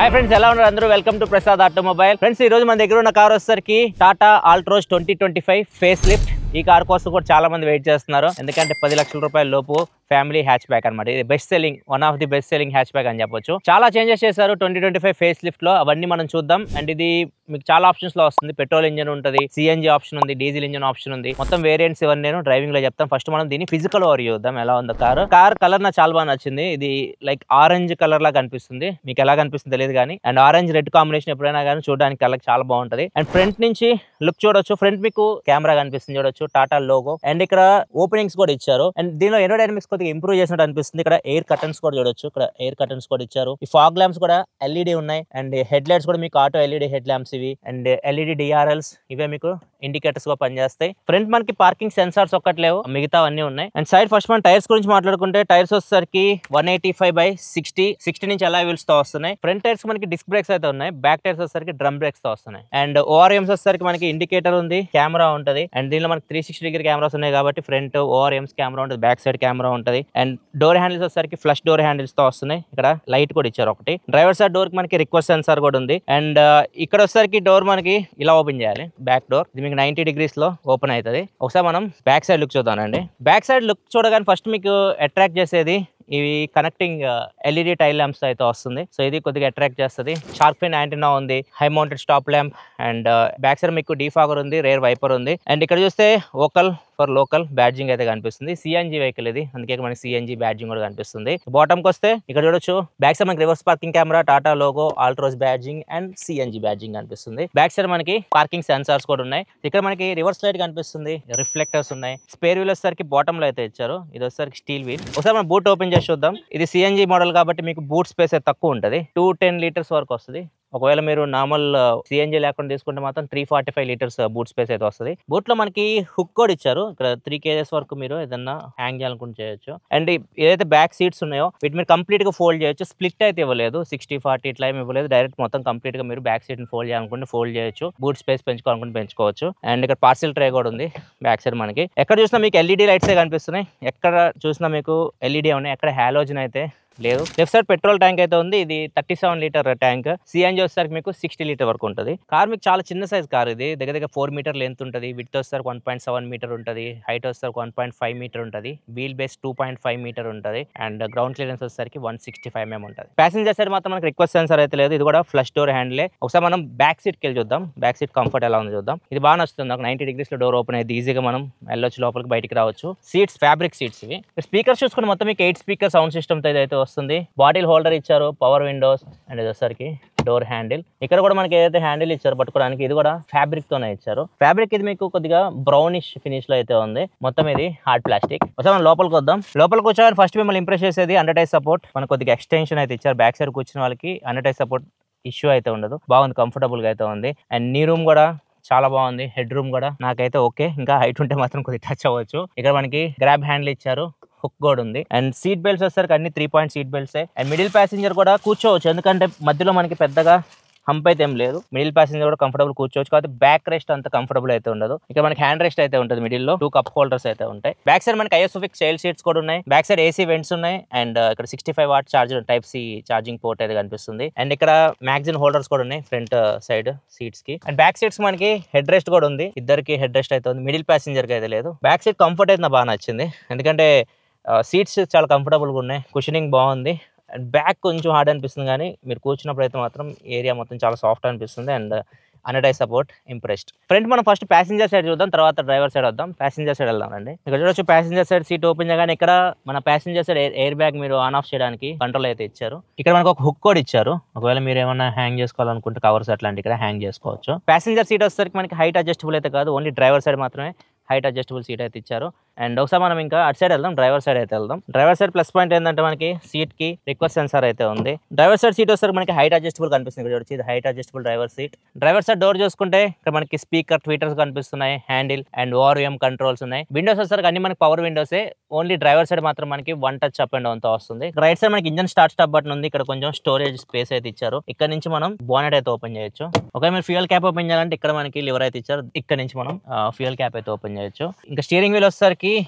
Hi friends, ఎలా ఉన్నారు అందరూ? Welcome to Prasad automobile. Friends, ఈ రోజు మన దగ్గర ఉన్న కార్ వచ్చేసరికి టాటా ఆల్ట్రోజ్ 2025 ఫేస్ లిఫ్ట్. ఈ కార్ కోసం కూడా చాలా మంది వెయిట్ చేస్తున్నారు, ఎందుకంటే 10 లక్షల రూపాయల లోపు ఫ్యామిలీ హ్యాచ్ బ్యాక్ అనమాట. ఇది best selling, one of the best selling hatch back అని చెప్పొచ్చు. చాలా చేంజెస్ చేశారు 2025 ఫేస్ లిఫ్ట్ లో, అవన్నీ మనం చూద్దాం. అండ్ ఇది మీకు చాలా ఆప్షన్స్ లో వస్తుంది. పెట్రోల్ ఇంజన్ ఉంటుంది, సిఎన్జి ఆప్షన్ ఉంది, డీజిల్ ఇంజన్ ఆప్షన్ ఉంది. మొత్తం వేరియంట్స్ ఇవన్నీ నేను డ్రైవింగ్ లో చెప్తాం. ఫస్ట్ మనం దీన్ని ఫిజికల్ ఓవర్ చూద్దాం, ఎలా ఉంది కార్ కలర్ నాకు చాలా బాగా నచ్చింది. ఇది లైక్ ఆరెంజ్ కలర్ లా కనిపిస్తుంది, మీకు ఎలా కనిపిస్తుంది తెలియదు కానీ. అండ్ ఆరెంజ్ రెడ్ కాంబినేషన్ ఎప్పుడైనా కానీ చూడడానికి కలర్ చాలా బాగుంటది. అండ్ ఫ్రంట్ నుంచి లుక్ చూడొచ్చు, ఫ్రంట్ మీకు కెమెరా కనిపిస్తుంది చూడొచ్చు, టాటా లోగో. అండ్ ఇక్కడ ఓపెనింగ్స్ కూడా ఇచ్చారు. అండ్ దీనిలో ఏరోడైనమిక్స్ కొద్దిగా ఇంప్రూవ్ చేసినట్టు అనిపిస్తుంది. ఇక్కడ ఎయిర్ కర్టన్స్ కూడా చూడొచ్చు, ఇక్కడ ఎయిర్ కర్టన్స్ కూడా ఇచ్చారు. ఈ ఫాగ్ ల్యాంప్స్ కూడా ఎల్ఈడి ఉన్నాయి. అండ్ హెడ్ లైట్స్ కూడా మీకు ఆటో ఎల్ఈడి హెడ్ ల్యాంప్స్ ఇవి. అండ్ ఎల్ఈడి డిఆర్ఎల్స్ ఇవే మీకు ఇండికేటర్స్ గా పనిచేస్తాయి. ఫ్రంట్ మనకి పార్కింగ్ సెన్సార్స్ ఒక్కటి లేవు, మిగతా అన్ని ఉన్నాయి. అండ్ సైడ్ ఫస్ట్ మనం టైర్స్ గురించి మాట్లాడుకుంటే, టైర్స్ వచ్చేసరికి 185/60 నుంచి అలా వీల్స్ తో వస్తున్నాయి. ఫ్రంట్ టైర్స్ మనకి డిస్క్ బ్రేక్స్ అయితే ఉన్నాయి, బ్యాక్ టైర్స్ వచ్చేసరికి డ్రమ్ బ్రేక్స్ తో వస్తున్నాయి. అండ్ ఓఆర్ఎంస్ వచ్చేసరికి మనకి ఇండికేటర్ ఉంది, కెమెరా ఉంటుంది. అండ్ దీనిలో మనకి 360 డిగ్రీ కెమెరాస్ ఉన్నాయి కాబట్టి ఫ్రంట్ ఓఆర్ఎంస్ కెమెరా ఉంటుంది, బ్యాక్ సైడ్ కెమెరా ఉంటుంది. అండ్ డోర్ హ్యాండిల్స్ వచ్చేసరికి ఫ్లష్ డోర్ హ్యాండిల్స్ తో వస్తున్నాయి. ఇక్కడ లైట్ కూడా ఇచ్చారు ఒకటి. డ్రైవర్ సైడ్ డోర్ కి మనకి రిక్వెస్ట్ సెన్సార్ కూడా ఉంది. అండ్ ఇక్కడ వచ్చేసరికి డోర్ మనకి ఇలా ఓపెన్ చేయాలి, బ్యాక్ డోర్. ఇది మీకు 90 degrees లో ఓపెన్ అవుతుంది. ఒకసారి మనం బ్యాక్ సైడ్ లుక్ చూద్దామండి. బ్యాక్ సైడ్ లుక్ చూడగానే ఫస్ట్ మీకు అట్రాక్ట్ చేసేది ఇవి కనెక్టింగ్ ఎల్ఈడి టైల్ ల్యాంప్స్ అయితే వస్తుంది. సో ఇది కొద్దిగా అట్రాక్ట్ చేస్తుంది. షార్క్ ఫిన్ యాంటీనా ఉంది, high mounted stop lamp. And back side మీకు డీఫాగర్ ఉంది, రేర్ వైపర్ ఉంది. అండ్ ఇక్కడ చూస్తే వోకల్ ఫర్ లోకల్ బ్యాడ్జింగ్ అయితే కనిపిస్తుంది. సిఎన్జి వెహికల్ ఇది, అందుకే మనకి సిఎన్జి బ్యాడ్జింగ్ కూడా కనిపిస్తుంది. బాటమ్ కి వస్తే ఇక్కడ చూడొచ్చు, బ్యాక్ సైడ్ మనకి reverse parking camera, Tata logo, Altroz badging and CNG badging కనిపిస్తుంది. బ్యాక్ సైడ్ మనకి పార్కింగ్ సెన్సార్స్ కూడా ఉన్నాయి. ఇక్కడ మనకి రివర్స్ లైట్ కనిపిస్తుంది, రిఫ్లెక్టర్స్ ఉన్నాయి. స్పేర్ వీల్ వచ్చేసరికి బాటమ్ లో అయితే ఇచ్చారు, ఇది వచ్చేసరికి స్టీల్ వీల్. ఒకసారి మనం బూట్ ఓపెన్ చేసి చూద్దాం. ఇది సిఎన్జి మోడల్ కాబట్టి మీకు బూట్ స్పేస్ అయితే తక్కువ ఉంటుంది, 210 లీటర్స్ వరకు వస్తుంది. ఒకవేళ మీరు నార్మల్ సిఎన్జి లేకుండా తీసుకుంటే మాత్రం 345 లీటర్స్ బూట్ స్పేస్ అయితే వస్తుంది. బూట్ లో మనకి హుక్ కూడా ఇచ్చారు, ఇక్కడ 3 kgs వరకు మీరు ఏదన్నా హ్యాంగ్ చేయాలనుకుంటే చేయొచ్చు. అండ్ ఏదైతే బ్యాక్ సీట్స్ ఉన్నాయో వీటి మీరు కంప్లీట్ గా ఫోల్డ్ చేయొచ్చు. స్ప్లిట్ అయితే ఇవ్వలేదు, 60-40 ఇట్లా ఏమి ఇవ్వలేదు. డైరెక్ట్ మొత్తం కంప్లీట్ గా మీరు బ్యాక్ సీట్ ని ఫోల్డ్ చేయాలనుకుంటే ఫోల్డ్ చేయొచ్చు, బూట్ స్పేస్ పెంచుకోవాలనుకుంటే పెంచుకోవచ్చు. అండ్ ఇక్కడ పార్సిల్ ట్రే కూడా ఉంది బ్యాక్ సైడ్ మనకి. ఎక్కడ చూసినా మీకు ఎల్ఈడి లైట్స్ కనిపిస్తున్నాయి, ఎక్కడ చూసినా మీకు ఎల్ఈడి ఉన్నాయి, ఎక్కడ హాలోజన్ అయితే లేదు. లెఫ్ట్ సైడ్ పెట్రోల్ ట్యాంక్ అయితే ఉంది, ఇది 37 లీటర్ ట్యాంక్. సిఎన్జి వచ్చేసరికి మీకు 60 లీటర్ వరకు ఉంటుంది. కార్ మీకు చాలా చిన్న సైజ్ కార్ ఇది, దగ్గర 4 మీటర్ లెంత్ ఉంటుంది. విడ్త్ వచ్చేసరికి 1.7 మీటర్ ఉంటుంది, హైట్ వచ్చేసరికి 1.5 మీటర్ ఉంటుంది, వీల్ బేస్ 2.5 మీటర్ ఉంటుంది. అండ్ గ్రౌండ్ క్లియరెన్స్ వచ్చేసరికి 165 mm ఉంటుంది. ప్యాసింజర్ సైడ్ మాత్రం మనకి రిక్వెస్ట్ సెన్సార్ అయితే లేదు, ఇది కూడా ఫ్లష్ డోర్ హ్యాండిలే. ఒకసారి మనం బ్యాక్ సీట్ కి వెళ్ళి చూద్దాం, బ్యాక్ సీట్ కంఫర్ట్ ఎలా ఉంది చూద్దాం. ఇది బాగా నచ్చుతుంది నాకు, 90 degrees లో డోర్ ఓపెన్ అయితే ఈజీగా మనం వెళ్ళొచ్చు, లోపలికి బయటికి రావచ్చు. సీట్స్ ఫ్యాబ్రిక్ సీట్స్ ఇవి. స్పీకర్స్ చూసుకుని మొత్తం మీకు 8 స్పీకర్ సౌండ్ సిస్టమ్ అయితే వస్తుంది. బాటిల్ హోల్డర్ ఇచ్చారు, పవర్ విండోస్. అండ్ ఇది వచ్చేసరికి డోర్ హ్యాండిల్. ఇక్కడ కూడా మనకి ఏదైతే హ్యాండిల్ ఇచ్చారు పట్టుకోవడానికి, ఇది కూడా ఫ్యాబ్రిక్ తోనే ఇచ్చారు. ఫ్యాబ్రిక్ ఇది మీకు కొద్దిగా బ్రౌనిష్ ఫినిష్ లో అయితే ఉంది. మొత్తం ఇది హార్డ్ ప్లాస్టిక్. ఒకసారి మనం లోపలికి వద్దాం. లోపలికి వచ్చాక ఫస్ట్ మిమ్మల్ని ఇంప్రెస్ చేసేది అండర్ టైర్ సపోర్ట్. మనకు కొద్దిగా ఎక్స్టెన్షన్ అయితే ఇచ్చారు, బ్యాక్ సైడ్ కూర్చున్న వాళ్ళకి అండర్ టైర్ సపోర్ట్ ఇష్యూ అయితే ఉండదు, బాగుంది, కంఫర్టబుల్ గా అయితే ఉంది. అండ్ నీ రూమ్ కూడా చాలా బాగుంది, హెడ్ రూమ్ కూడా నాకైతే ఓకే. ఇంకా హైట్ ఉంటే మాత్రం కొద్దిగా టచ్ అవ్వచ్చు. ఇక్కడ మనకి గ్రాబ్ హ్యాండిల్ ఇచ్చారు, హుక్ కూడా ఉంది. అండ్ సీట్ బెల్ట్స్ వచ్చేసరికి అన్ని 3 point seat belts. And middle passenger కూడా కూర్చోవచ్చు, ఎందుకంటే మధ్యలో మనకి పెద్దగా హంప్ అయితే ఏం లేదు. మిడిల్ ప్యాసింజర్ కూడా కంఫర్టబుల్ కూర్చోవచ్చు, కాబట్టి బ్యాక్ రెస్ట్ అంత కంఫర్టబుల్ అయితే ఉండదు. ఇక్కడ మనకి హ్యాండ్ రెస్ట్ అయితే ఉంటుంది, మిడిల్ లో 2 cup holders అయితే ఉంటాయి. బ్యాక్ సైడ్ మనకి ఐఎస్ఓఫిక్స్ చైల్డ్ సీట్స్ కూడా ఉన్నాయి. బ్యాక్ సైడ్ ఏసీ వెంట్స్ ఉన్నాయి. అండ్ ఇక్కడ 65 watt charger type C charging port అయితే కనిపిస్తుంది. అండ్ ఇక్కడ మ్యాగజైన్ హోల్డర్స్ కూడా ఉన్నాయి ఫ్రంట్ సైడ్ సీట్స్ కి. అండ్ బ్యాక్ సీట్స్ మనకి హెడ్ రెస్ట్ కూడా ఉంది, ఇద్దరికి హెడ్ రెస్ట్ అయితే ఉంది, మిడిల్ ప్యాసింజర్ కి అయితే లేదు. బ్యాక్ సీట్ కంఫర్ట్ అయితే నాకు బాగా నచ్చింది, ఎందుకంటే సీట్స్ చాలా కంఫర్టబుల్గా ఉన్నాయి, కుషనింగ్ బాగుంది. అండ్ బ్యాక్ కొంచెం హార్డ్ అనిపిస్తుంది, కానీ మీరు కూర్చున్నప్పుడు అయితే మాత్రం ఏరియా మొత్తం చాలా సాఫ్ట్ అనిపిస్తుంది. And under tyre support impressed. Front మనం ఫస్ట్ ప్యాసింజర్ సైడ్ చూద్దాం, తర్వాత డ్రైవర్ సైడ్ వద్దాం. ప్యాసింజర్ సైడ్ వెళ్దాం అండి. ఇక్కడ చూడొచ్చు, ప్యాసింజర్ సైడ్ సీట్ ఓపెన్ చేయగానే ఇక్కడ మన ప్యాసింజర్ సైడ్ ఎయిర్ బ్యాగ్ మీరు ఆన్ ఆఫ్ చేయడానికి కంట్రోల్ అయితే ఇచ్చారు. ఇక్కడ మనకు ఒక హుక్ కూడా ఇచ్చారు, ఒకవేళ మీరు ఏమైనా హ్యాంగ్ చేసుకోవాలనుకుంటే కవర్స్ అట్లాంటి ఇక్కడ హ్యాంగ్ చేసుకోవచ్చు. ప్యాసింజర్ సీట్ వచ్చేసరికి మనకి హైట్ అడ్జస్టబుల్ అయితే కాదు, ఓన్లీ డ్రైవర్ సైడ్ మాత్రమే హైట్ అడ్జస్టబుల్ సీట్ అయితే ఇచ్చారు. అండ్ ఒకసారి మనం ఇంకా అటు సైడ్ వెళ్దాం, డ్రైవర్ సైడ్ అయితే వెళ్దాం. డ్రైవర్ సైడ్ ప్లస్ పాయింట్ ఏంటంటే మనకి సీట్ కి రిక్వెస్ట్ సెన్సార్ అయితే ఉంది. డ్రైవర్ సైడ్ సీట్ వస్తారు మనకి హైట్ అడ్జస్టబుల్ కనిపిస్తుంది, ఇక్కడ వచ్చి height adjustable driver seat. Driver side door చూసుకుంటే ఇక్కడ మనకి స్పీకర్ ట్వీటర్స్ కనిపిస్తున్నాయి, హ్యాండిల్ అండ్ ఓఆర్ఎం కంట్రోల్స్ ఉన్నాయి. విండోస్ వస్తారు అన్ని మనకి పవర్ విండోసే, ఓన్లీ డ్రైవర్ సైడ్ మాత్రం మనకి 1 touch అప్ అండ్ డౌన్ తో వస్తుంది. రైట్ సైడ్ మనకి ఇంజన్ స్టార్ట్ స్టాప్ బటన్ ఉంది, ఇక్కడ కొంచెం స్టోరేజ్ స్పేస్ అయితే ఇచ్చారు. ఇక్కడ నుంచి మనం బోనెట్ అయితే ఓపెన్ చేయొచ్చు. ఒకవేళ మీరు ఫ్యూయల్ క్యాప్ ఓపెన్ చేయాలంటే ఇక్కడ మనకి లివర్ అయితే ఇచ్చారు, ఇక్కడ నుంచి మనం ఫ్యూయల్ క్యాప్ అయితే ఓపెన్ చేయొచ్చు. ఇంకా స్టీరింగ్ వీల్ వచ్చేసరికి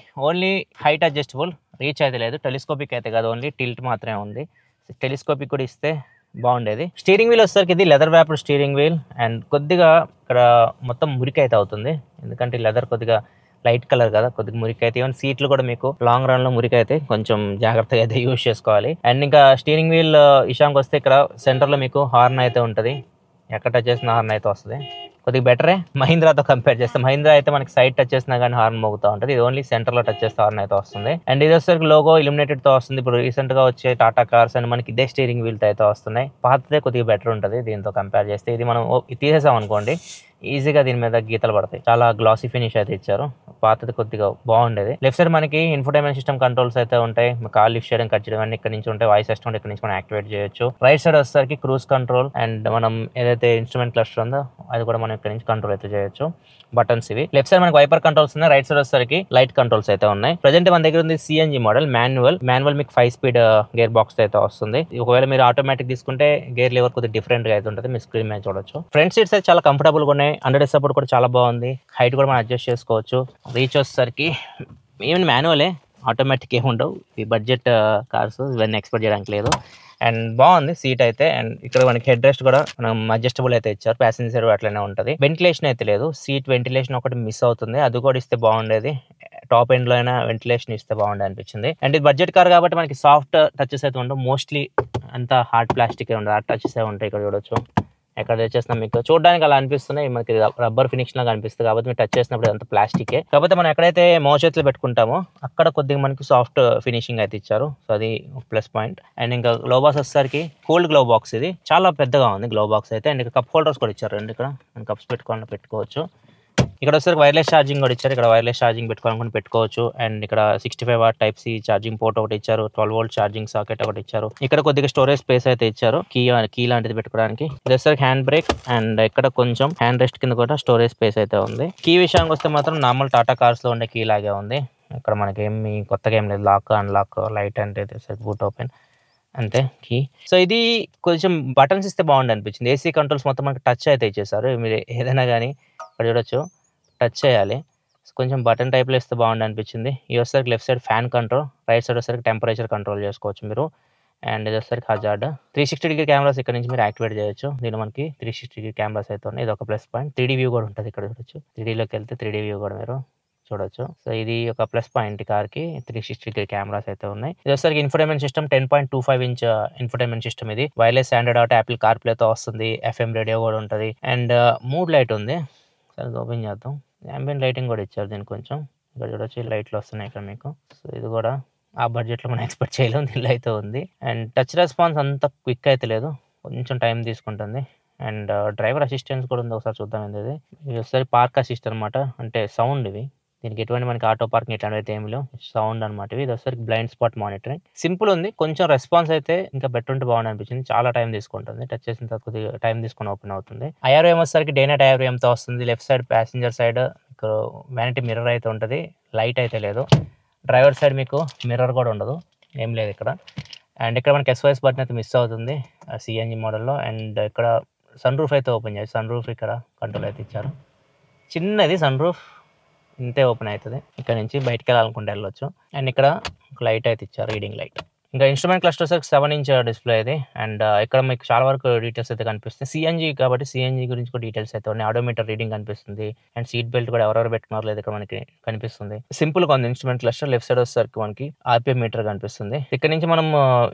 ఓన్లీ హైట్ అడ్జస్టబుల్, రీచ్ అయితే లేదు. టెలిస్కోపిక్ అయితే కాదు, ఓన్లీ టిల్ట్ మాత్రమే ఉంది. టెలిస్కోపిక్ కూడా ఇస్తే బాగుండేది. స్టీరింగ్ వీల్ వచ్చేసరికి ఇది లెదర్ వ్యాప్డ్ స్టీరింగ్ వీల్ అండ్ కొద్దిగా ఇక్కడ మొత్తం మురికి అయితే అవుతుంది, ఎందుకంటే లెదర్ కొద్దిగా లైట్ కలర్ కదా, కొద్దిగా మురికి అయితే. ఈవెన్ సీట్లు కూడా మీకు లాంగ్ రన్ లో మురికి అయితే కొంచెం జాగ్రత్తగా అయితే యూజ్ చేసుకోవాలి. అండ్ ఇంకా స్టీరింగ్ వీల్ విషయానికి వస్తే ఇక్కడ సెంటర్ లో మీకు హార్న్ అయితే ఉంటుంది, ఎక్కడ టచ్ చేసిన హార్న్ అయితే వస్తుంది. కొద్దిగా బెటరే మహీంద్రాతో కంపేర్ చేస్తే. మహీంద్రా అయితే మనకి సైడ్ టచ్ చేసినా కానీ హార్న్ మోగుతూ ఉంటుంది, ఇది ఓన్లీ సెంటర్ లో టచ్ చేస్తే హార్న్ అయితే వస్తుంది. అండ్ ఇది వచ్చేసరికి లోగో ఇల్యూమినేటెడ్ తో వస్తుంది. ఇప్పుడు రీసెంట్ గా వచ్చే టాటా కార్స్ అని మనకి ఇదే స్టీరింగ్ వీల్ తో అయితే వస్తున్నాయి. పాతదే కొద్దిగా బెటర్ ఉంటుంది దీంతో కంపేర్ చేస్తే. ఇది మనం తీసేసాం అనుకోండి ఈజీగా దీని మీద గీతలు పడతాయి, చాలా గ్లాసీ ఫినిష్ అయితే ఇచ్చారు. పాతది కొద్దిగా బాగుండేది. లెఫ్ట్ సైడ్ మనకి ఇన్ఫోటైన్మెంట్ సిస్టమ్ కంట్రోల్స్ అయితే ఉంటాయి, కాల్ లిఫ్ట్ చేయడం కట్ చేయడం అన్ని ఇక్కడ నుంచి ఉంటాయి. వాయిస్ అసిస్టెంట్ ఇక్కడ నుంచి మనం యాక్టివేట్ చేయొచ్చు. రైట్ సైడ్ వచ్చేసరికి క్రూజ్ కంట్రోల్ అండ్ మనం ఏదైతే ఇన్స్ట్రుమెంట్ క్లస్టర్ ఉందో అది కూడా మనం ఇక్కడ నుంచి కంట్రోల్ అయితే చేయొచ్చు. బటన్స్ ఇవి. లెఫ్ట్ సైడ్ మనకి వైపర్ కంట్రోల్స్ ఉన్నాయి, రైట్ సైడ్ వచ్చేసరికి లైట్ కంట్రోల్స్ అయితే ఉన్నాయి. ప్రజెంట్ మన దగ్గర ఉంది సిఎన్జి మోడల్ మాన్యువల్ మీకు 5 స్పీడ్ గేర్ బాక్స్ అయితే వస్తుంది. ఒకవేళ మీరు ఆటోమేటిక్ తీసుకుంటే గేర్ లెవర్ కొద్దిగా డిఫరెంట్ గా అయితే ఉంటుంది, మీ స్క్రీన్ మీద చూడొచ్చు. ఫ్రంట్ సీట్స్ అయితే చాలా కంఫర్టబుల్ గా ఉన్నాయి, అండర్ సపోర్ట్ కూడా చాలా బాగుంది, హైట్ కూడా మనం అడ్జస్ట్ చేసుకోవచ్చు. రీచ్ వచ్చేసరికి ఈవెన్ మాన్యువలే, ఆటోమేటిక్ ఏమి ఉండవు. ఈ బడ్జెట్ కార్స్ ఇవన్నీ ఎక్స్పెక్ట్ చేయడానికి లేదు. అండ్ బాగుంది సీట్ అయితే. అండ్ ఇక్కడ మనకి హెడ్ రెస్ట్ కూడా మనం అడ్జస్టబుల్ అయితే ఇచ్చారు, ప్యాసింజర్ అట్లనే ఉంటుంది. వెంటిలేషన్ అయితే లేదు, సీట్ వెంటిలేషన్ ఒకటి మిస్ అవుతుంది, అది కూడా ఇస్తే బాగుండేది. టాప్ ఎండ్ లో అయినా వెంటిలేషన్ ఇస్తే బాగుండే అనిపించింది. అండ్ ఇది బడ్జెట్ కార్ కాబట్టి మనకి సాఫ్ట్ టచెస్ అయితే ఉండవు, మోస్ట్లీ అంతా హార్డ్ ప్లాస్టిక్ ఉండదు, హార్డ్ టచెస్ ఉంటాయి. ఇక్కడ చూడొచ్చు, ఎక్కడ టచ్ చేసినా మీకు చూడడానికి అలా అనిపిస్తున్నాయి, మనకి రబ్బర్ ఫినిష్ లాగా అనిపిస్తుంది కాబట్టి మీరు టచ్ చేసినప్పుడు అంత ప్లాస్టికే. కాకపోతే మనం ఎక్కడైతే మోచేతులు పెట్టుకుంటామో అక్కడ కొద్దిగా మనకి సాఫ్ట్ ఫినిషింగ్ అయితే ఇచ్చారు, సో అది ప్లస్ పాయింట్. అండ్ ఇంకా గ్లో బాక్స్ వచ్చేసరికి కోల్డ్ గ్లో బాక్స్, ఇది చాలా పెద్దగా ఉంది గ్లో బాక్స్ అయితే. అండ్ ఇక్కడ కప్ హోల్డర్స్ కూడా ఇచ్చారు, అండ్ ఇక్కడ మనం కప్స్ పెట్టుకోవచ్చు. ఇక్కడ వచ్చేసరికి వైర్లెస్ ఛార్జింగ్ కూడా ఇచ్చారు, ఇక్కడ వైర్లెస్ ఛార్జింగ్ పెట్టుకోవాలనుకుని పెట్టుకోవచ్చు. అండ్ ఇక్కడ 65 watt type C charging port ఒకటి ఇచ్చారు, 12 వోల్ట్ ఛార్జింగ్ సాకెట్ ఒకటి ఇచ్చారు. ఇక్కడ కొద్దిగా స్టోరేజ్ స్పేస్ అయితే ఇచ్చారు, కీ లాంటిది పెట్టుకోవడానికి. ఇది వచ్చేసరికి హ్యాండ్ బ్రేక్ అండ్ ఇక్కడ కొంచెం హ్యాండ్ రెస్ట్ కింద కూడా స్టోరేజ్ స్పేస్ అయితే ఉంది. కీ విషయానికి వస్తే మాత్రం నార్మల్ టాటా కార్స్ లో ఉండే కీ లాగే ఉంది, ఇక్కడ మనకి ఏమి కొత్తగా ఏం లేదు. లాక్ అన్లాక్ లైట్ అంటే బూట్ ఓపెన్ అంతే కీ. సో ఇది కొంచెం బటన్స్ ఇస్తే బాగుంది అనిపించింది. ఏసీ కంట్రోల్స్ మొత్తం మనకి టచ్ అయితే ఇచ్చేసారు, మీరు ఏదైనా కానీ ఇక్కడ చూడొచ్చు టచ్ చేయాలి, కొంచెం బటన్ టైప్లో ఇస్తే బాగుంది అనిపించింది. ఈ వచ్చేసరికి left side fan control, right side వచ్చేసరికి టెంపరేచర్ కంట్రోల్ చేసుకోవచ్చు మీరు. అండ్ ఇది వచ్చేసరికి హజార్డ్. 360 డిగ్రీ కెమెరాస్ ఇక్కడ నుంచి మీరు యాక్టివేట్ చేయొచ్చు, దీనిలో మనకి 360 డిగ్రీ కెమెరాస్ అయితే ఉన్నాయి, ఇది ఒక ప్లస్ పాయింట్. 3D వ్యూ కూడా ఉంటుంది ఇక్కడ చూడొచ్చు, 3Dలోకి వెళ్తే 3D వ్యూ కూడా మీరు చూడొచ్చు. సో ఇది ఒక ప్లస్ పాయింట్ కార్కి, 360 డిగ్రీ కెమెరాస్ అయితే ఉన్నాయి. ఇది వచ్చేసరికి infotainment system 10.25 inch infotainment system, ఇది wireless standard auto Apple car ప్లేతో వస్తుంది, FM రేడియో కూడా ఉంటుంది. అండ్ మూడ్ లైట్ ఉంది, సరే ఓపెన్ చేద్దాం. అంబియన్ లైటింగ్ కూడా ఇచ్చారు దీనికి కొంచెం, ఇక్కడ చూడొచ్చు లైట్లు వస్తున్నాయి ఇక్కడ మీకు. సో ఇది కూడా ఆ బడ్జెట్లో మనం ఎక్స్పెక్ట్ చేయలేము, దీనిలో అయితే ఉంది. అండ్ టచ్ రెస్పాన్స్ అంత క్విక్ అయితే లేదు, కొంచెం టైం తీసుకుంటుంది. అండ్ డ్రైవర్ అసిస్టెన్స్ కూడా ఉంది, ఒకసారి చూద్దాం. ఇది ఒకసారి పార్క్ అసిస్ట్ అనమాట, అంటే సౌండ్ ఇవి, దీనికి ఎటువంటి మనకి ఆటో పార్కింగ్ ఇట్లాంటి అయితే ఏమి లేవు, సౌండ్ అనమాట. ఇది వచ్చేసరికి బ్లైండ్ స్పాట్ మానిటరింగ్, సింపుల్ ఉంది, కొంచెం రెస్పాన్స్ అయితే ఇంకా బెటర్ ఉంటే బాగుంది అనిపించింది. చాలా టైం తీసుకుంటుంది, టచ్ చేసిన తర్వాత కొద్దిగా టైం తీసుకొని ఓపెన్ అవుతుంది. IRM వచ్చేసరికి డే నైట్ IRMతో వస్తుంది. లెఫ్ట్ సైడ్ ప్యాసింజర్ సైడ్ ఇక్కడ వ్యానిటీ మిర్రర్ అయితే ఉంటుంది, లైట్ అయితే లేదు. డ్రైవర్ సైడ్ మీకు మిర్రర్ కూడా ఉండదు, ఏం లేదు ఇక్కడ. అండ్ ఇక్కడ మనకి SOS బటన్ అయితే మిస్ అవుతుంది సిఎన్జి మోడల్లో. అండ్ ఇక్కడ సన్ రూఫ్ అయితే ఓపెన్ చేసి, సన్ రూఫ్ ఇక్కడ కంట్రోల్ అయితే ఇచ్చారు, చిన్నది సన్ రూఫ్ ఇంతే ఓపెన్ అవుతుంది, ఇక్కడ నుంచి బయటకు వెళ్ళాలనుకుంటే వెళ్ళొచ్చు. అండ్ ఇక్కడ ఒక లైట్ అయితే ఇచ్చారు, రీడింగ్ లైట్. ఇంకా ఇన్స్ట్రుమెంట్ క్లస్టర్ 7 ఇంచ్ డిస్ప్లే ఇది. అండ్ ఇక్కడ మీకు చాలా వరకు డీటెయిల్స్ అయితే కనిపిస్తుంది, సిఎన్జి కాబట్టి సిఎన్జి గురించి కూడా డీటెయిల్స్ అయితే ఉన్నాయి. ఆడోమీటర్ రీడింగ్ కనిపిస్తుంది, అండ్ సీట్ బెల్ట్ కూడా ఎవరెవరు పెట్టుకున్నారు లేదు ఇక్కడ మనకి కనిపిస్తుంది. సింపుల్ గా ఉంది ఇన్స్ట్రుమెంట్ క్లస్టర్. లెఫ్ట్ సైడ్ వచ్చేసరికి మనకి RPM మీటర్ కనిపిస్తుంది, ఇక్కడ నుంచి మనం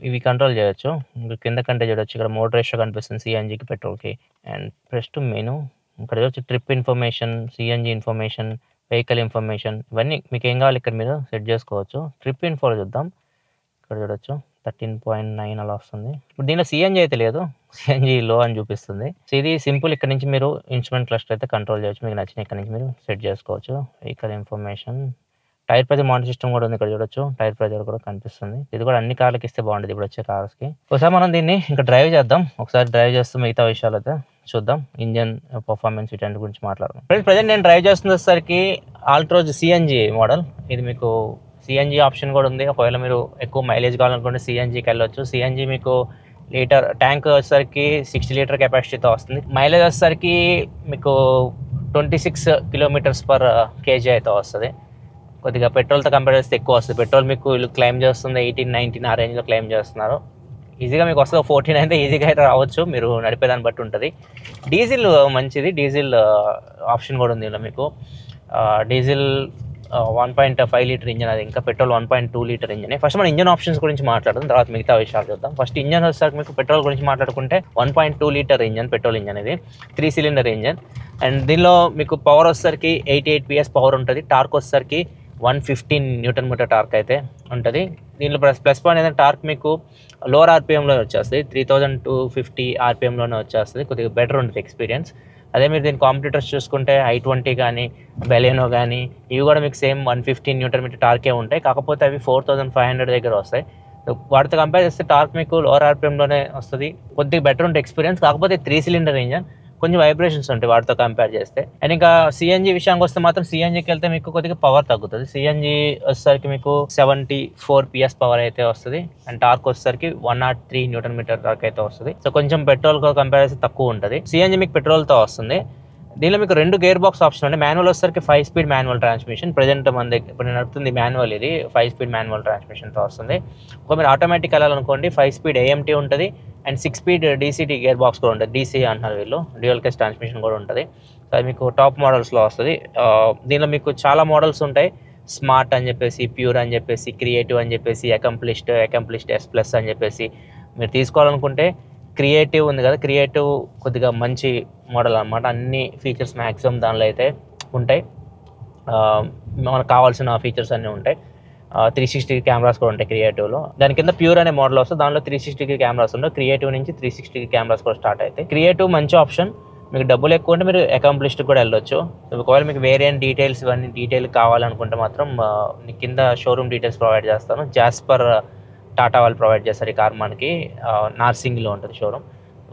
ఇవి కంట్రోల్ చేయొచ్చు. కింద కంటే చూడొచ్చు, ఇక్కడ మోడ్ రేషియో కనిపిస్తుంది సిఎన్జికి పెట్రోల్కి. అండ్ ప్రెస్ టు మెనూ, ఇక్కడ చూడొచ్చు trip information, CNG information, vehicle information, ఇవన్నీ మీకు ఏం కావాలి ఇక్కడ మీరు సెట్ చేసుకోవచ్చు. ట్రిప్ ఇన్ఫో చూద్దాం, ఇక్కడ చూడొచ్చు 13.9 అలా వస్తుంది. ఇప్పుడు దీనిలో సిఎన్జి అయితే లేదు, సిఎన్జి లో అని చూపిస్తుంది. సో ఇది సింపుల్, ఇక్కడ నుంచి మీరు ఇన్స్ట్రుమెంట్ క్లస్టర్ అయితే కంట్రోల్ చేయొచ్చు, మీకు నచ్చిన ఇక్కడ నుంచి మీరు సెట్ చేసుకోవచ్చు. Vehicle information, tyre pressure monitor system కూడా ఉంది, ఇక్కడ చూడొచ్చు టైర్ ప్రెజర్ కూడా కనిపిస్తుంది. ఇది కూడా అన్ని కార్లకి ఇస్తే బాగుంటుంది ఇప్పుడు వచ్చే కార్స్కి. ఒకసారి మనం దీన్ని ఇంకా డ్రైవ్ చేద్దాం, ఒకసారి డ్రైవ్ చేస్తూ మిగతా విషయాలు అయితే చూద్దాం, ఇంజన్ పర్ఫార్మెన్స్ వీటి గురించి మాట్లాడదాం. ప్రజెంట్ నేను డ్రైవ్ చేస్తున్నసరికి ఆల్ట్రోజ్ సిఎన్జి మోడల్, ఇది మీకు సిఎన్జి ఆప్షన్ కూడా ఉంది. ఒకవేళ మీరు ఎక్కువ మైలేజ్ కావాలనుకుంటే సిఎన్జికి వెళ్ళొచ్చు. సిఎన్జి మీకు లీటర్ ట్యాంక్ వచ్చేసరికి 60 లీటర్ కెపాసిటీతో వస్తుంది. మైలేజ్ వచ్చేసరికి మీకు 26 km/kg అయితే వస్తుంది. కొద్దిగా పెట్రోల్తో కంపేర్ చేస్తే ఎక్కువ వస్తుంది. పెట్రోల్ మీకు క్లైమ్ చేస్తుంది 18-19 ఆ రేంజ్లో క్లైమ్ చేస్తున్నారు. ఈజీగా మీకు వస్తుంది. 14 అయితే ఈజీగా అయితే రావచ్చు, మీరు నడిపేదాన్ని బట్టి ఉంటుంది. డీజిల్ మంచిది, డీజిల్ ఆప్షన్ కూడా ఉంది ఇలా మీకు. డీజిల్ 1.5 లీటర్ ఇంజన్, అది ఇంకా పెట్రోల్ 1.2 లీటర్ ఇంజన్. ఫస్ట్ మనం ఇంజన్ ఆప్షన్స్ గురించి మాట్లాడదాం, తర్వాత మిగతా విషయాలు చూద్దాం. ఫస్ట్ ఇంజన్ వచ్చేసరికి మీకు పెట్రోల్ గురించి మాట్లాడుకుంటే 1.2 లీటర్ ఇంజన్, పెట్రోల్ ఇంజన్ ఇది 3 సిలిండర్ ఇంజన్. అండ్ దీనిలో మీకు పవర్ వచ్చేసరికి 88 PS పవర్ ఉంటుంది. టార్క్ వచ్చేసరికి 115 న్యూటన్ మీటర్ టార్క్ అయితే ఉంటుంది. దీనిలో ప్లస్ పాయింట్ ఏంటంటే టార్క్ మీకు లోవర్ ఆర్పిఎంలో వచ్చేస్తుంది, 3250 ఆర్పిఎంలోనే వచ్చేస్తుంది. కొద్దిగా బెటర్ ఉంటుంది ఎక్స్పీరియన్స్. అదే మీరు దీని కాంపిటీటర్స్ చూసుకుంటే i20 కానీ బెలెనో కానీ ఇవి కూడా మీకు సేమ్ 115 న్యూటన్ మీటర్ టార్కే ఉంటాయి. కాకపోతే అవి 4500 దగ్గర వస్తాయి. వాటితో కంపేర్ చేస్తే టార్క్ మీకు లోవర్ ఆర్పిఎంలోనే వస్తుంది, కొద్దిగా బెటర్ ఉంటుంది ఎక్స్పీరియన్స్. కాకపోతే 3 సిలిండర్ ఇంజన్, కొంచెం వైబ్రేషన్స్ ఉంటాయి వాటితో కంపేర్ చేస్తే. అండ్ ఇంకా సిఎన్జి విషయానికి వస్తే మాత్రం సిఎన్జికి వెళ్తే మీకు కొద్దిగా పవర్ తగ్గుతుంది. సిఎన్జి వచ్చేసరికి మీకు 74 PS పవర్ అయితే వస్తుంది. అండ్ టార్క్ వచ్చేసరికి 103 న్యూటన్ మీటర్ టార్క్ అయితే వస్తుంది. సో కొంచెం పెట్రోల్తో కంపేర్ చేస్తే తక్కువ ఉంటుంది. సిఎన్జి మీకు పెట్రోల్తో వస్తుంది. దీనిలో మీకు 2 గేర్ బాక్స్ ఆప్షన్ ఉంది. మాన్యువల్ వచ్చేసరికి 5 స్పీడ్ మాన్యువల్ ట్రాన్స్మిషన్. ప్రజెంట్ మన దగ్గర ఇప్పుడు నేను నడుపుతుంది మాన్యువల్, ఇది 5 స్పీడ్ మాన్యువల్ ట్రాన్స్మిషన్తో వస్తుంది. ఒక మీరు ఆటోమేటిక్ వెళ్ళాలనుకోండి 5 స్పీడ్ AMT ఉంటుంది. And 6 speed DCT gear box కూడా ఉంటుంది. DC అంటున్నారు వీళ్ళు, డ్యూయల్ కేస్ ట్రాన్స్మిషన్ కూడా ఉంటుంది. సో అది మీకు టాప్ మోడల్స్లో వస్తుంది. దీనిలో మీకు చాలా మోడల్స్ ఉంటాయి. స్మార్ట్ అని చెప్పేసి, ప్యూర్ అని చెప్పేసి, క్రియేటివ్ అని చెప్పేసి, అకంప్లిష్డ్ S+ అని చెప్పేసి. మీరు తీసుకోవాలనుకుంటే క్రియేటివ్ ఉంది కదా, క్రియేటివ్ కొద్దిగా మంచి మోడల్ అనమాట. అన్ని ఫీచర్స్ మ్యాక్సిమం దానిలో అయితే ఉంటాయి. మనకు కావాల్సిన ఫీచర్స్ అన్నీ ఉంటాయి. 360 కెమెరాస్ కూడా ఉంటాయి క్రియేటివ్లో. దాని కింద ప్యూర్ అనే మోడల్ వస్తుంది, దానిలో 360 కెమెరాస్ ఉంటాయి. క్రియేటివ్ నుంచి 360 కెమెరాస్ కూడా స్టార్ట్ అవుతాయి. క్రియేటివ్ మంచి ఆప్షన్. మీకు డబ్బులు ఎక్కువ ఉంటే మీరు అకంప్లిష్డ్ కూడా వెళ్ళొచ్చు. ఒకవేళ మీకు వేరియంట్ డీటెయిల్స్ ఇవన్నీ డీటెయిల్ కావాలనుకుంటే మాత్రం కింద షోరూమ్ డీటెయిల్స్ ప్రొవైడ్ చేస్తాను. జాస్పర్ టాటా వాళ్ళు ప్రొవైడ్ చేస్తారు ఈ కార్ మనకి. నార్సింగ్లో ఉంటుంది షోరూమ్.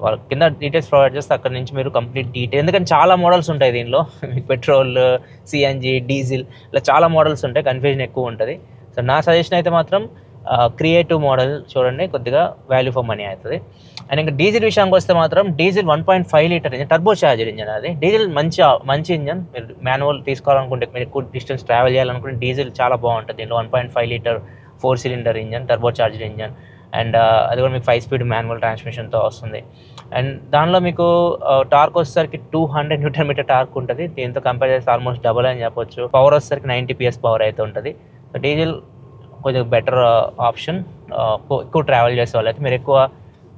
వాళ్ళ కింద డీటెయిల్స్ ప్రొవైడ్ చేస్తే అక్కడ నుంచి మీరు కంప్లీట్ డీటెయిల్, ఎందుకంటే చాలా మోడల్స్ ఉంటాయి దీనిలో. మీకు పెట్రోల్, సిఎన్జి, డీజిల్ ఇలా చాలా మోడల్స్ ఉంటాయి, కన్ఫ్యూజన్ ఎక్కువ ఉంటుంది. సో నా సజెషన్ అయితే మాత్రం క్రియేటివ్ మోడల్ చూడండి, కొద్దిగా వాల్యూ ఫర్ మనీ అవుతుంది. అండ్ ఇంకా డీజిల్ విషయానికి వస్తే మాత్రం diesel 1.5 litre engine, turbo charger engine. అది డీజిల్ మంచి ఇంజన్. మీరు మాన్యువల్ తీసుకోవాలనుకుంటే, మీరు ఎక్కువ డిస్టెన్స్ ట్రావెల్ చేయాలనుకుంటే డీజిల్ చాలా బాగుంటుంది. దీనిలో 1.5 litre 4 cylinder engine, turbo charger engine. And అది కూడా మీకు 5 స్పీడ్ మాన్యువల్ ట్రాన్స్మిషన్తో వస్తుంది. అండ్ దానిలో మీకు టార్క్ వచ్చేసరికి 200 న్యూటన్ మీటర్ టార్క్ ఉంటుంది. దీంతో కంపేర్ చేస్తే ఆల్మోస్ట్ డబల్ అని చెప్పొచ్చు. పవర్ వచ్చేసరికి 90 PS పవర్ అయితే ఉంటుంది. డీజిల్ కొంచెం బెటర్ ఆప్షన్. ఎక్కువ ట్రావెల్ చేసే వాళ్ళైతే, మీరు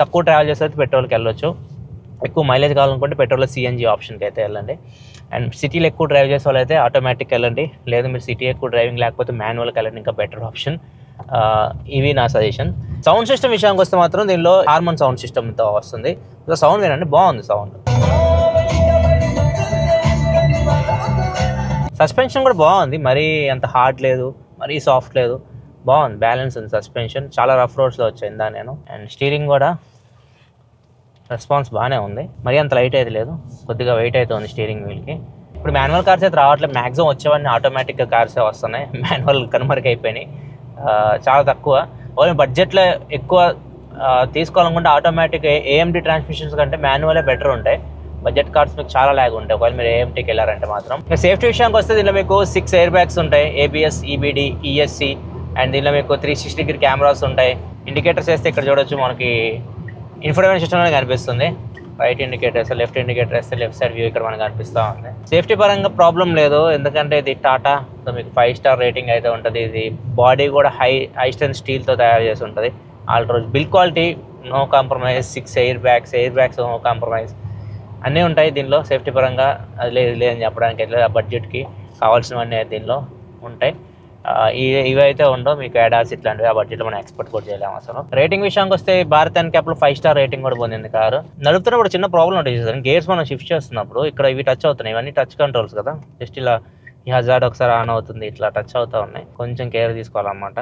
తక్కువ ట్రావెల్ చేసే అయితే పెట్రోల్కి వెళ్ళొచ్చు. ఎక్కువ మైలేజ్ కావాలనుకుంటే పెట్రోల్లో సిఎన్జి ఆప్షన్కి అయితే వెళ్ళండి. అండ్ సిటీలో ఎక్కువ డ్రైవ్ చేసే వాళ్ళైతే ఆటోమేటిక్ వెళ్ళండి. లేదు మీరు సిటీ ఎక్కువ డ్రైవింగ్ లేకపోతే మాన్యువల్కి వెళ్ళండి, ఇంకా బెటర్ ఆప్షన్. ఇవి నా సజెషన్. సౌండ్ సిస్టమ్ విషయానికి వస్తే మాత్రం దీనిలో హార్మన్ సౌండ్ సిస్టమ్తో వస్తుంది. సౌండ్ వినండి, బాగుంది సౌండ్. సస్పెన్షన్ కూడా బాగుంది, మరీ అంత హార్డ్ లేదు, మరీ సాఫ్ట్ లేదు, బాగుంది, బ్యాలెన్స్ ఉంది సస్పెన్షన్. చాలా రఫ్ రోడ్స్లో వచ్చిందా నేను. అండ్ స్టీరింగ్ కూడా రెస్పాన్స్ బాగానే ఉంది, మరీ అంత లైట్ అయితే లేదు, కొద్దిగా వెయిట్ అయితే ఉంది స్టీరింగ్ వీల్కి. ఇప్పుడు మాన్యువల్ కార్స్ అయితే రావట్లేదు, మ్యాక్సిమం వచ్చేవన్నీ ఆటోమేటిక్గా కార్సే వస్తున్నాయి. మాన్యువల్ కనుమరుగైపోయినాయి, చాలా తక్కువ. ఓన్లీ బడ్జెట్లో ఎక్కువ తీసుకోవాలనుకుంటే ఆటోమేటిక్ AMT ట్రాన్స్మిషన్స్ కంటే మాన్యువలే బెటర్ ఉంటాయి. బడ్జెట్ కార్స్ మీకు చాలా లాగ్ ఉంటాయి ఒకవేళ మీరు AMTకి వెళ్ళారంటే మాత్రం. సేఫ్టీ విషయానికి వస్తే దీనిలో మీకు 6 ఎయిర్ బ్యాగ్స్ ఉంటాయి, ABS, EBD, ESC. అండ్ దీనిలో మీకు 360 డిగ్రీ కెమెరాస్ ఉంటాయి. ఇండికేటర్స్ వేస్తే ఇక్కడ చూడొచ్చు, మనకి ఇన్ఫర్మేషన్ సిస్టమ్ కనిపిస్తుంది. రైట్ ఇండికేటర్స్, లెఫ్ట్ ఇండికేటర్ వేస్తే లెఫ్ట్ సైడ్ వ్యూ ఇక్కడ మనకు కనిపిస్తూ ఉంది. సేఫ్టీ పరంగా ప్రాబ్లం లేదు, ఎందుకంటే ఇది టాటా, సో మీకు 5 స్టార్ రేటింగ్ అయితే ఉంటుంది. ఇది బాడీ కూడా హై స్ట్రెంత్ స్టీల్తో తయారు చేసి ఉంటుంది. Altroz build quality no compromise. 6 air bags no compromise, అన్నీ ఉంటాయి దీనిలో సేఫ్టీ పరంగా. అది లేదని చెప్పడానికి అయితే ఆ బడ్జెట్కి కావాల్సినవన్నీ దీనిలో ఉంటాయి. ఇవైతే ఉండవు మీకు ADAS ఇట్లాంటివి, ఆ బడ్జెట్లో మనం ఎక్స్పెక్ట్ కూడా చేయలేము అసలు. రేటింగ్ విషయానికి వస్తే భారత్ ఎన్క్యాప్లో 5 స్టార్ రేటింగ్ కూడా పొందింది కారు. నడుపుతున్నప్పుడు చిన్న ప్రాబ్లం ఉంటుంది, గేర్స్ మనం షిఫ్ట్ చేస్తున్నప్పుడు ఇక్కడ ఇవి టచ్ అవుతున్నాయి, ఇవన్నీ టచ్ కంట్రోల్స్ కదా, జస్ట్ ఇలా ఈ హజార్డ్ ఒకసారి ఆన్ అవుతుంది, ఇట్లా టచ్ అవుతూ ఉన్నాయి, కొంచెం కేర్ తీసుకోవాలన్నమాట.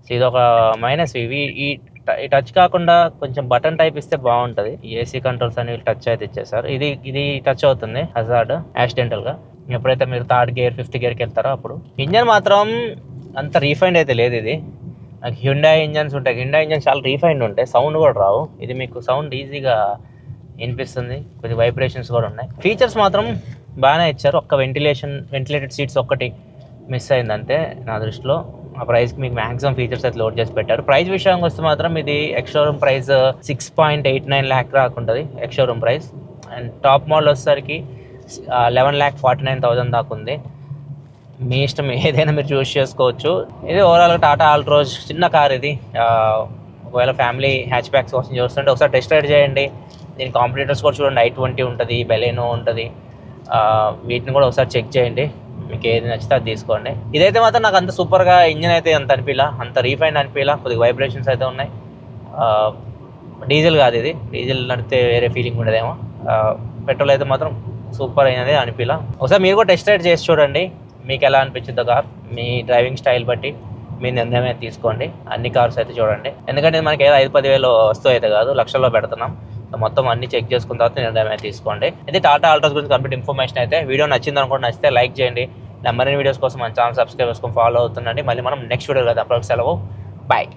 సో ఇది ఒక మైనస్. ఈ టచ్ కాకుండా కొంచెం బటన్ టైప్ ఇస్తే బాగుంటుంది. ఈ AC కంట్రోల్స్ అనేవి టచ్ అయితే ఇచ్చేసారు, ఇది టచ్ అవుతుంది హజార్డ్ యాక్సిడెంటల్గా. ఎప్పుడైతే మీరు 3rd గేర్ 5th గేర్కి వెళ్తారో అప్పుడు. ఇంజన్ మాత్రం అంత రీఫైండ్ అయితే లేదు. ఇది నాకు హ్యుండాయ్ ఇంజన్స్ ఉంటాయి, హ్యుండాయ్ ఇంజన్స్ చాలా రీఫైండ్ ఉంటాయి, సౌండ్ కూడా రావు. ఇది మీకు సౌండ్ ఈజీగా వినిపిస్తుంది, కొద్ది వైబ్రేషన్స్ కూడా ఉన్నాయి. ఫీచర్స్ మాత్రం బాగానే ఇచ్చారు. ఒక్క వెంటిలేటెడ్ సీట్స్ ఒక్కటి మిస్ అయిందంటే నా దృష్టిలో. ఆ ప్రైస్కి మీకు మ్యాక్సిమం ఫీచర్స్ అయితే లోడ్ చేసి పెట్టారు. ప్రైస్ విషయానికి వస్తే మాత్రం ఇది ఎక్స్ షోరూమ్ ప్రైస్ 6.89 lakh దాకా ఉంటుంది ex showroom price. And top model వచ్చేసరికి 11,49,000 దాకా ఉంది. మీ ఇష్టం, ఏదైనా మీరు చూస్ చేసుకోవచ్చు. ఇది ఓవరాల్గా టాటా ఆల్ట్రోజ్ చిన్న కార్ ఇది. ఒకవేళ ఫ్యామిలీ హ్యాచ్ బ్యాక్స్ కోసం చూస్తుంటే ఒకసారి టెస్ట్ రైడ్ చేయండి. దీని కాంపిటీటర్స్ కూడా చూడండి, i20 ఉంటుంది, బెలెనో ఉంటుంది. వీటిని కూడా ఒకసారి చెక్ చేయండి, మీకు ఏది నచ్చితే అది తీసుకోండి. ఇదైతే మాత్రం నాకు అంత సూపర్గా ఇంజిన్ అయితే అంత అనిపించలా, అంత రీఫైన్ అనిపించలా. కొద్దిగా వైబ్రేషన్స్ అయితే ఉన్నాయి. డీజిల్ కాదు ఇది, డీజిల్ నడితే వేరే ఫీలింగ్ ఉండదేమో. పెట్రోల్ అయితే మాత్రం సూపర్ అయినది అనిపించలా. ఒకసారి మీరు కూడా టెస్ట్ రైడ్ చేసి చూడండి, మీకు ఎలా అనిపించిందో కార్. మీ డ్రైవింగ్ స్టైల్ బట్టి మీ నిర్ణయం అయితే తీసుకోండి. అన్ని కార్స్ అయితే చూడండి, ఎందుకంటే మనకి ఏదో 5-10 వేలు వస్తువు అయితే కాదు, లక్షల్లో పెడుతున్నాం. మొత్తం అన్ని చెక్ చేసుకున్న తర్వాత నిర్ణయం అయితే తీసుకోండి. ఇది టాటా ఆల్ట్రోస్ గురించి కంప్లీట్ ఇన్ఫర్మేషన్ అయితే. వీడియో నచ్చింది అనుకోండి, నచ్చితే లైక్ చేయండి. మరిన్ని వీడియోస్ కోసం మన ఛానల్ సబ్స్క్రైబ్ చేసుకొని ఫాలో అవుతుండండి. మళ్ళీ మనం నెక్స్ట్ వీడియో కదా, అప్పటికి సెలవు, బాయ్.